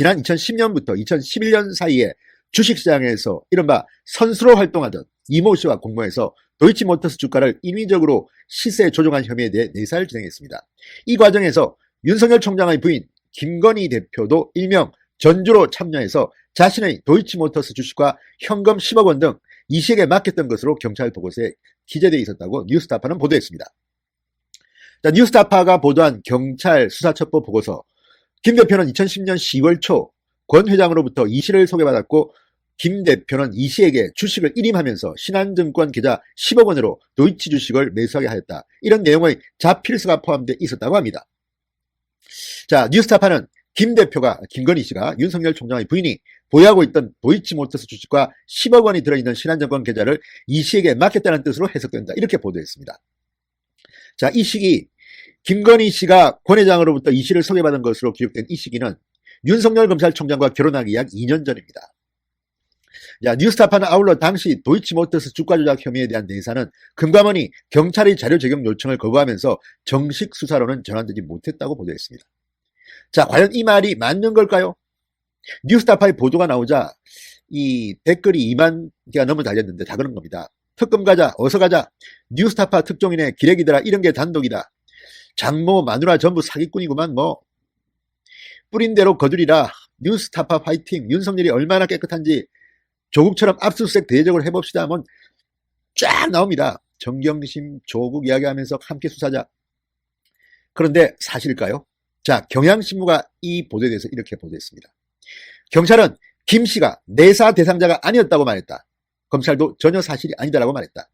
지난 2010년부터 2011년 사이에 주식시장에서 이른바 선수로 활동하던 이모 씨와 공모해서 도이치모터스 주가를 인위적으로 시세 조종한 혐의에 대해 내사를 진행했습니다. 이 과정에서 윤석열 총장의 부인 김건희 대표도 일명 전주로 참여해서 자신의 도이치모터스 주식과 현금 10억 원 등 이 씨에게 맡겼던 것으로 경찰 보고서에 기재되어 있었다고 뉴스타파는 보도했습니다. 자, 뉴스타파가 보도한 경찰 수사첩보 보고서, 김 대표는 2010년 10월 초 권 회장으로부터 이 씨를 소개받았고 김 대표는 이 씨에게 주식을 일임하면서 신한증권 계좌 10억 원으로 도이치 주식을 매수하게 하였다. 이런 내용의 자필서가 포함되어 있었다고 합니다. 자, 뉴스타파는 김 대표가, 김건희 씨가 윤석열 총장의 부인이 보유하고 있던 도이치모터스 주식과 10억 원이 들어있는 신한증권 계좌를 이 씨에게 맡겼다는 뜻으로 해석된다. 이렇게 보도했습니다. 자, 이 시기, 김건희 씨가 권 회장으로부터 이 씨를 소개받은 것으로 기록된 이 시기는 윤석열 검찰총장과 결혼하기 약 2년 전입니다. 자, 뉴스타파는 아울러 당시 도이치모터스 주가 조작 혐의에 대한 내사는 금감원이 경찰의 자료 제공 요청을 거부하면서 정식 수사로는 전환되지 못했다고 보도했습니다. 자, 과연 이 말이 맞는 걸까요? 뉴스타파의 보도가 나오자 이 댓글이 2만 개가 넘어 달렸는데 다 그런 겁니다. 특검 가자, 어서 가자, 뉴스타파 특종인의 기레기들아, 이런 게 단독이다, 장모 마누라 전부 사기꾼이구만, 뭐 뿌린 대로 거두리라, 뉴스타파 파이팅, 윤석열이 얼마나 깨끗한지 조국처럼 압수수색 대적을 해봅시다 하면 쫙 나옵니다. 정경심, 조국 이야기하면서 함께 수사자. 그런데 사실일까요? 자, 경향신문가 이 보도에 대해서 이렇게 보도했습니다. 경찰은 김 씨가 내사 대상자가 아니었다고 말했다. 검찰도 전혀 사실이 아니다라고 말했다.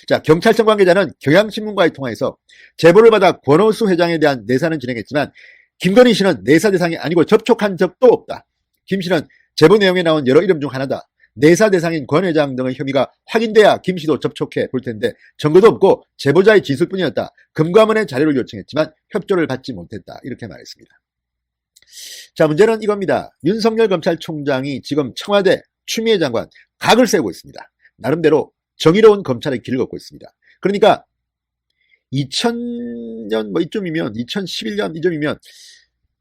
자, 경찰청 관계자는 경향신문과의 통화에서 제보를 받아 권오수 회장에 대한 내사는 진행했지만 김건희 씨는 내사 대상이 아니고 접촉한 적도 없다. 김 씨는 제보 내용에 나온 여러 이름 중 하나다. 내사 대상인 권 회장 등의 혐의가 확인돼야 김 씨도 접촉해 볼 텐데 증거도 없고 제보자의 진술뿐이었다. 금감원의 자료를 요청했지만 협조를 받지 못했다. 이렇게 말했습니다. 자, 문제는 이겁니다. 윤석열 검찰총장이 지금 청와대 추미애 장관 각을 세우고 있습니다. 나름대로 정의로운 검찰의 길을 걷고 있습니다. 그러니까 2000년 뭐 이쯤이면, 2011년 이쯤이면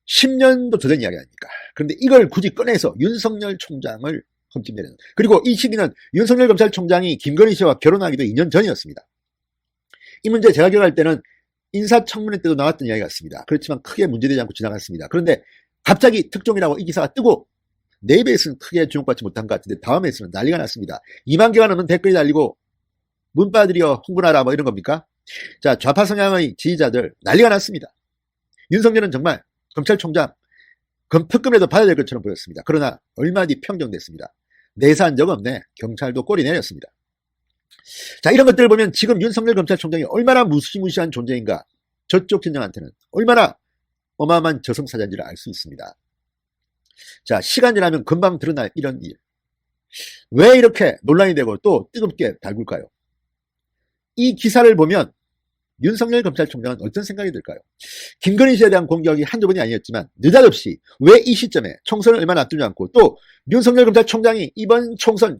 10년도 더 된 이야기 아닙니까? 그런데 이걸 굳이 꺼내서 윤석열 총장을 흠집내는, 그리고 이 시기는 윤석열 검찰총장이 김건희 씨와 결혼하기도 2년 전이었습니다. 이 문제 제가 기억할 때는 인사청문회 때도 나왔던 이야기 같습니다. 그렇지만 크게 문제되지 않고 지나갔습니다. 그런데 갑자기 특종이라고 이 기사가 뜨고 네이버에서는 크게 주목받지 못한 것 같은데 다음에서는 난리가 났습니다. 2만 개가 넘는 댓글이 달리고 문바들이여 흥분하라 뭐 이런 겁니까? 자, 좌파 성향의 지지자들 난리가 났습니다. 윤석열은 정말 검찰총장 특검에도 받아야 될 것처럼 보였습니다. 그러나 얼마 뒤 평정됐습니다. 내사한 적 없네. 경찰도 꼬리 내렸습니다. 자, 이런 것들을 보면 지금 윤석열 검찰총장이 얼마나 무시무시한 존재인가, 저쪽 진영한테는 얼마나 어마어마한 저승사자인지를 알 수 있습니다. 자, 시간 지나면 금방 드러날 이런 일, 왜 이렇게 논란이 되고 또 뜨겁게 달굴까요? 이 기사를 보면 윤석열 검찰총장은 어떤 생각이 들까요? 김건희 씨에 대한 공격이 한두 번이 아니었지만 느닷없이 왜 이 시점에 총선을 얼마 앞두지 않고 또 윤석열 검찰총장이 이번 총선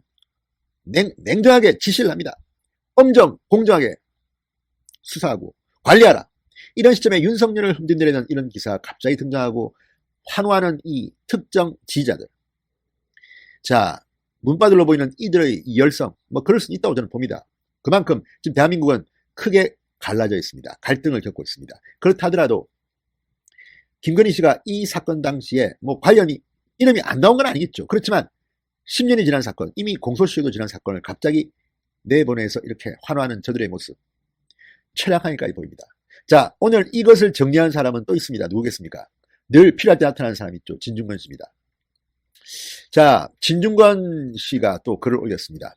냉정하게 지시를 합니다. 엄정 공정하게 수사하고 관리하라. 이런 시점에 윤석열을 흠집내려는 이런 기사가 갑자기 등장하고 환호하는 이 특정 지지자들. 자, 문바들로 보이는 이들의 이 열성, 뭐 그럴 수 있다고 저는 봅니다. 그만큼 지금 대한민국은 크게 갈라져 있습니다. 갈등을 겪고 있습니다. 그렇다 하더라도 김건희 씨가 이 사건 당시에 뭐 관련이 이름이 안 나온 건 아니겠죠. 그렇지만 10년이 지난 사건, 이미 공소시효도 지난 사건을 갑자기 내보내서 이렇게 환호하는 저들의 모습, 철량하니까 보입니다. 자, 오늘 이것을 정리한 사람은 또 있습니다. 누구겠습니까? 늘 필요할 때 나타나는 사람이 있죠. 진중권 씨입니다. 자, 진중권 씨가 또 글을 올렸습니다.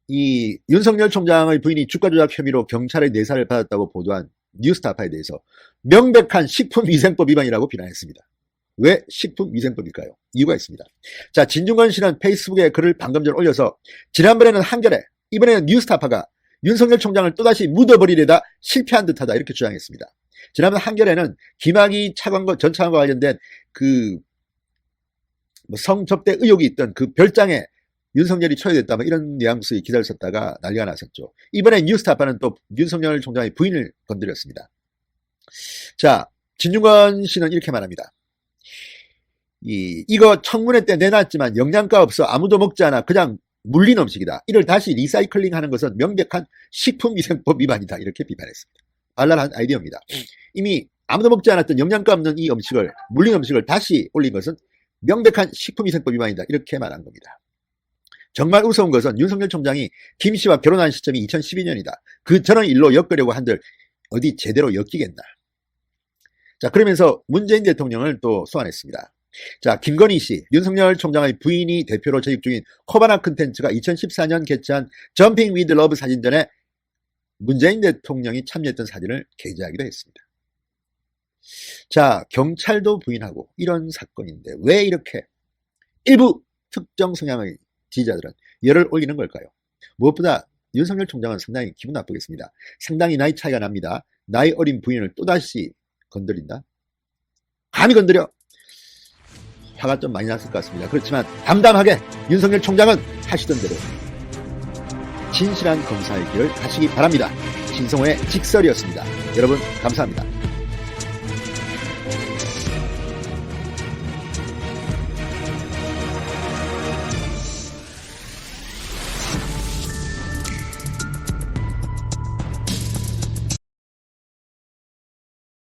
이 윤석열 총장의 부인이 주가 조작 혐의로 경찰의 내사를 받았다고 보도한 뉴스타파에 대해서 명백한 식품위생법 위반이라고 비난했습니다. 왜 식품위생법일까요? 이유가 있습니다. 자, 진중권 씨는 페이스북에 글을 방금 전 올려서 지난번에는 한겨레, 이번에는 뉴스타파가 윤석열 총장을 또다시 묻어버리려다 실패한 듯하다 이렇게 주장했습니다. 지난번 한겨레는 김학의 전 차관과 관련된 그 성접대 의혹이 있던 그 별장에 윤석열이 초대됐다 뭐 이런 뉘앙스의 기사를 썼다가 난리가 났었죠. 이번에 뉴스타파는 또 윤석열 총장의 부인을 건드렸습니다. 자, 진중권 씨는 이렇게 말합니다. 이거 청문회 때 내놨지만 영양가 없어 아무도 먹지 않아 그냥 물린 음식이다. 이를 다시 리사이클링 하는 것은 명백한 식품위생법 위반이다. 이렇게 비판했습니다. 발랄한 아이디어입니다. 이미 아무도 먹지 않았던 영양가 없는 이 음식을, 물린 음식을 다시 올린 것은 명백한 식품위생법 위반이다. 이렇게 말한 겁니다. 정말 우스운 것은 윤석열 총장이 김 씨와 결혼한 시점이 2012년이다. 그 전의 일로 엮으려고 한들 어디 제대로 엮이겠나. 자, 그러면서 문재인 대통령을 또 소환했습니다. 자, 김건희 씨, 윤석열 총장의 부인이 대표로 저입 중인 코바나 콘텐츠가 2014년 개최한 점핑 위드 러브 사진전에 문재인 대통령이 참여했던 사진을 게재하기도 했습니다. 자, 경찰도 부인하고 이런 사건인데 왜 이렇게 일부 특정 성향의 지지자들은 열을 올리는 걸까요? 무엇보다 윤석열 총장은 상당히 기분 나쁘겠습니다. 상당히 나이 차이가 납니다. 나이 어린 부인을 또다시 건드린다? 감히 건드려? 화가 좀 많이 났을 것 같습니다. 그렇지만 담담하게 윤석열 총장은 하시던 대로 진실한 검사의 길을 가시기 바랍니다. 신성호의 직설이었습니다. 여러분 감사합니다.